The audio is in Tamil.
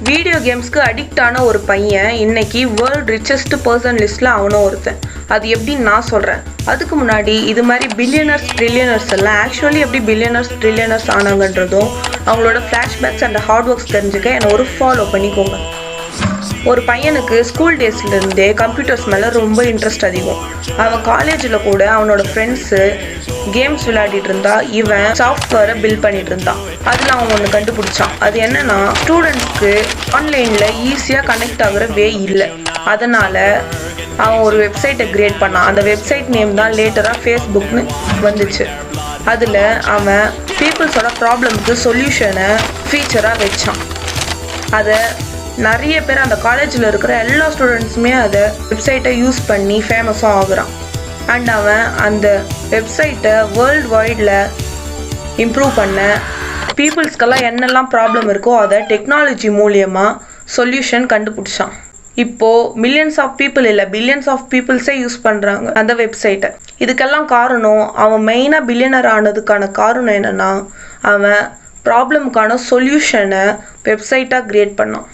வீடியோ கேம்ஸ்க்கு அடிக்ட் ஆன ஒரு பையன் இன்னைக்கு வேர்ல்ட் ரிச்சஸ்ட் பர்சன் லிஸ்ட்டில் அவனும் ஒருத்தன். அது எப்படின்னு நான் சொல்கிறேன். அதுக்கு முன்னாடி இது மாதிரி பில்லியனர்ஸ் ட்ரில்லியனர்ஸ் எல்லாம் ஆக்சுவலி எப்படி பில்லியனர்ஸ் ட்ரில்லியனர்ஸ் ஆனாங்கன்றதும் அவங்களோட ஃப்ளாஷ்பேக்ஸ் அண்ட் ஹார்ட் ஒர்க்ஸ் தெரிஞ்சுக்க என்னை ஒரு ஃபாலோ பண்ணிக்கோங்க. ஒரு பையனுக்கு ஸ்கூல் டேஸ்லேருந்தே கம்ப்யூட்டர்ஸ் மேலே ரொம்ப இன்ட்ரெஸ்ட் அதிகம். அவன் காலேஜில் கூட அவனோட ஃப்ரெண்ட்ஸு கேம்ஸ் விளையாடிட்டு இருந்தா, இவன் சாஃப்ட்வேரை பில்ட் பண்ணிட்டு இருந்தான். அதில் அவன் ஒன்று கண்டுபிடிச்சான். அது என்னன்னா, ஸ்டூடெண்ட்ஸ்க்கு ஆன்லைனில் ஈஸியாக கனெக்ட் ஆகுற வே இல்லை. அதனால் அவன் ஒரு வெப்சைட்டை கிரியேட் பண்ணான். அந்த வெப்சைட் நேம் தான் லேட்டராக ஃபேஸ்புக்னு வந்துச்சு. அதில் அவன் பீப்புள்ஸோட ப்ராப்ளம்க்கு சொல்யூஷனை ஃபீச்சராக வச்சான். அதை நிறைய பேர் அந்த காலேஜில் இருக்கிற எல்லா ஸ்டூடெண்ட்ஸுமே அதை வெப்சைட்டை யூஸ் பண்ணி ஃபேமஸும் ஆகுறான். அண்ட் அவன் அந்த வெப்சைட்டை வேர்ல்டு வைடில் இம்ப்ரூவ் பண்ண பீப்புள்ஸ்க்கெல்லாம் என்னெல்லாம் ப்ராப்ளம் இருக்கோ அதை டெக்னாலஜி மூலியமாக சொல்யூஷன் கண்டுபிடிச்சான். இப்போது மில்லியன்ஸ் ஆஃப் பீப்புள் இல்லை, பில்லியன்ஸ் ஆஃப் பீப்புள்ஸே யூஸ் பண்ணுறாங்க அந்த வெப்சைட்டை. இதுக்கெல்லாம் காரணம், அவன் மெயினாக பில்லியனர் ஆனதுக்கான காரணம் என்னென்னா, அவன் ப்ராப்ளமுக்கான சொல்யூஷனை வெப்சைட்டாக கிரியேட் பண்ணான்.